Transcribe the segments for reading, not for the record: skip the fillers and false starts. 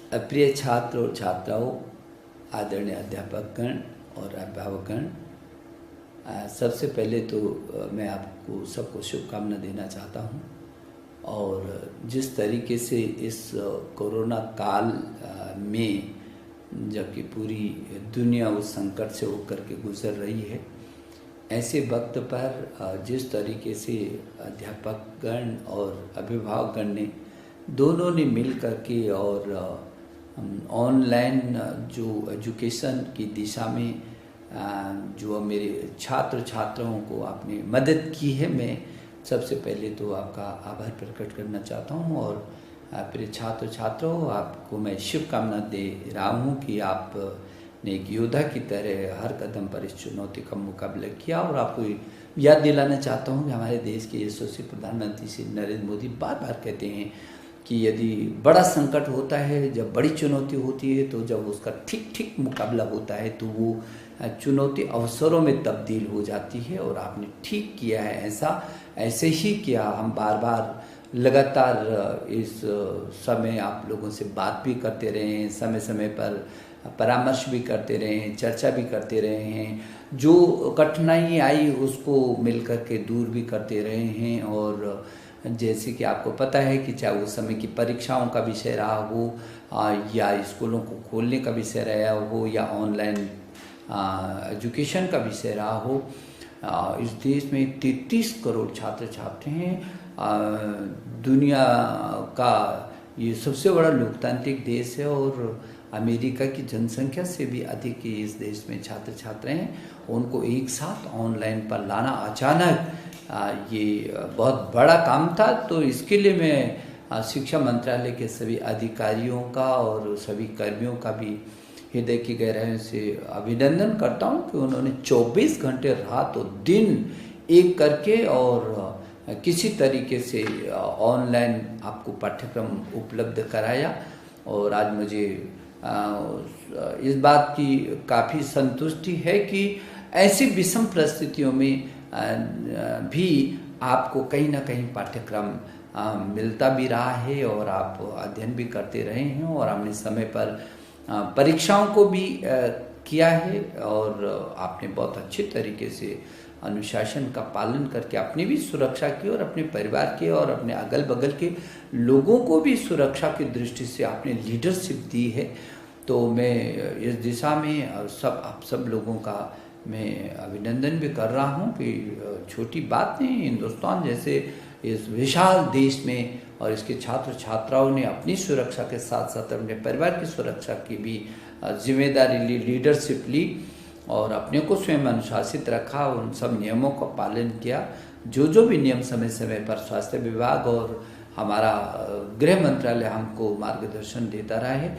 प्रिय छात्र और छात्राओं, आदरणीय अध्यापकगण और अभिभावकगण, सबसे पहले तो मैं आपको सबको शुभकामना देना चाहता हूँ। और जिस तरीके से इस कोरोना काल में जबकि पूरी दुनिया उस संकट से होकर के गुजर रही है, ऐसे वक्त पर जिस तरीके से अध्यापकगण और अभिभावकगण ने दोनों ने मिल करके और ऑनलाइन जो एजुकेशन की दिशा में जो मेरे छात्र छात्राओं को आपने मदद की है, मैं सबसे पहले तो आपका आभार प्रकट करना चाहता हूं। और प्रिय छात्र छात्राओं, आपको मैं शुभकामना दे रहा हूं कि आपने एक योद्धा की तरह हर कदम पर इस चुनौती का मुकाबला किया। और आपको याद दिलाना चाहता हूं कि हमारे देश के यशस्वी प्रधानमंत्री श्री नरेंद्र मोदी बार बार कहते हैं कि यदि बड़ा संकट होता है, जब बड़ी चुनौती होती है, तो जब उसका ठीक ठीक मुकाबला होता है तो वो चुनौती अवसरों में तब्दील हो जाती है। और आपने ठीक किया है, ऐसे ही किया। हम बार बार लगातार इस समय आप लोगों से बात भी करते रहे हैं, समय समय पर परामर्श भी करते रहे हैं, चर्चा भी करते रहे हैं, जो कठिनाई आई उसको मिल कर के दूर भी करते रहे हैं। और जैसे कि आपको पता है कि चाहे उस समय की परीक्षाओं का विषय रहा हो या स्कूलों को खोलने का विषय रहा हो या ऑनलाइन एजुकेशन का विषय रहा हो, इस देश में 33 करोड़ छात्र छात्र हैं। दुनिया का ये सबसे बड़ा लोकतांत्रिक देश है और अमेरिका की जनसंख्या से भी अधिक इस देश में छात्र छात्र हैं। उनको एक साथ ऑनलाइन पर लाना अचानक ये बहुत बड़ा काम था। तो इसके लिए मैं शिक्षा मंत्रालय के सभी अधिकारियों का और सभी कर्मियों का भी हृदय की गहराइयों से अभिनंदन करता हूँ कि उन्होंने 24 घंटे रात और दिन एक करके और किसी तरीके से ऑनलाइन आपको पाठ्यक्रम उपलब्ध कराया। और आज मुझे इस बात की काफ़ी संतुष्टि है कि ऐसी विषम परिस्थितियों में भी आपको कहीं ना कहीं पाठ्यक्रम मिलता भी रहा है और आप अध्ययन भी करते रहे हैं। और हमने समय पर परीक्षाओं को भी किया है और आपने बहुत अच्छे तरीके से अनुशासन का पालन करके अपनी भी सुरक्षा की और अपने परिवार के और अपने अगल बगल के लोगों को भी सुरक्षा की दृष्टि से आपने लीडरशिप दी है। तो मैं इस दिशा में आप सब लोगों का मैं अभिनंदन भी कर रहा हूँ कि छोटी बात नहीं, हिंदुस्तान जैसे इस विशाल देश में और इसके छात्र छात्राओं ने अपनी सुरक्षा के साथ साथ अपने परिवार की सुरक्षा की भी जिम्मेदारी ली, लीडरशिप ली और अपने को स्वयं अनुशासित रखा, उन सब नियमों का पालन किया। जो भी नियम समय समय पर स्वास्थ्य विभाग और हमारा गृह मंत्रालय हमको मार्गदर्शन देता रहा है।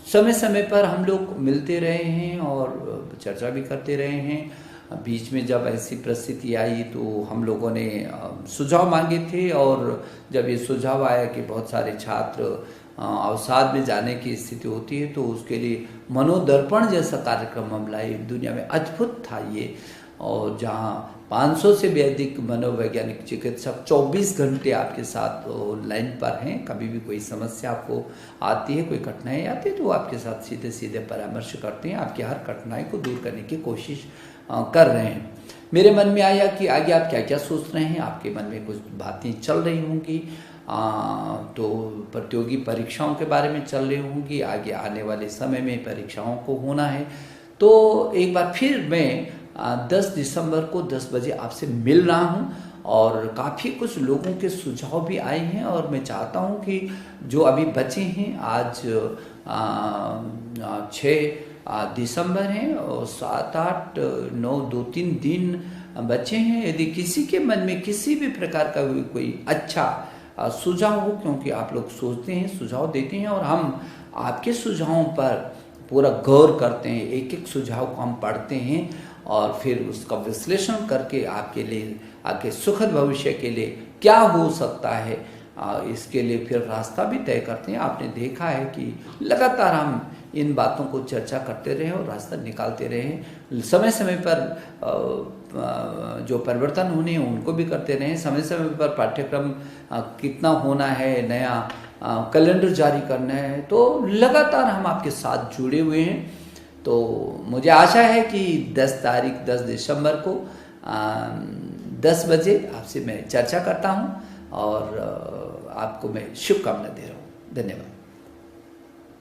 समय समय पर हम लोग मिलते रहे हैं और चर्चा भी करते रहे हैं। बीच में जब ऐसी परिस्थिति आई तो हम लोगों ने सुझाव मांगे थे और जब ये सुझाव आया कि बहुत सारे छात्र अवसाद में जाने की स्थिति होती है तो उसके लिए मनोदर्पण जैसा कार्यक्रम हम लाए। दुनिया में अद्भुत था ये, और जहाँ 500 से भी अधिक मनोवैज्ञानिक चिकित्सक 24 घंटे आपके साथ लाइन पर हैं। कभी भी कोई समस्या आपको आती है, कोई कठिनाई आती है तो वो आपके साथ सीधे सीधे परामर्श करते हैं, आपकी हर कठिनाई को दूर करने की कोशिश कर रहे हैं। मेरे मन में आया कि आगे आप क्या क्या सोच रहे हैं, आपके मन में कुछ बातें चल रही होंगी, तो प्रतियोगी परीक्षाओं के बारे में चल रही होंगी, आगे आने वाले समय में परीक्षाओं को होना है। तो एक बार फिर मैं 10 दिसंबर को 10 बजे आपसे मिल रहा हूं और काफ़ी कुछ लोगों के सुझाव भी आए हैं और मैं चाहता हूं कि जो अभी बचे हैं, आज 6 दिसंबर हैं और 7, 8, 9, 2-3 दिन बचे हैं। यदि किसी के मन में किसी भी प्रकार का कोई अच्छा सुझाव हो, क्योंकि आप लोग सोचते हैं, सुझाव देते हैं और हम आपके सुझावों पर पूरा गौर करते हैं, एक एक सुझाव को हम पढ़ते हैं और फिर उसका विश्लेषण करके आपके लिए, आपके सुखद भविष्य के लिए क्या हो सकता है, इसके लिए फिर रास्ता भी तय करते हैं। आपने देखा है कि लगातार हम इन बातों को चर्चा करते रहे और रास्ता निकालते रहे। समय समय पर जो परिवर्तन होने हैं उनको भी करते रहे। समय समय पर पाठ्यक्रम कितना होना है, नया कैलेंडर जारी करना है, तो लगातार हम आपके साथ जुड़े हुए हैं। तो मुझे आशा है कि 10 दिसंबर को 10 बजे आपसे मैं चर्चा करता हूं और आपको मैं शुभकामना दे रहा हूं। धन्यवाद।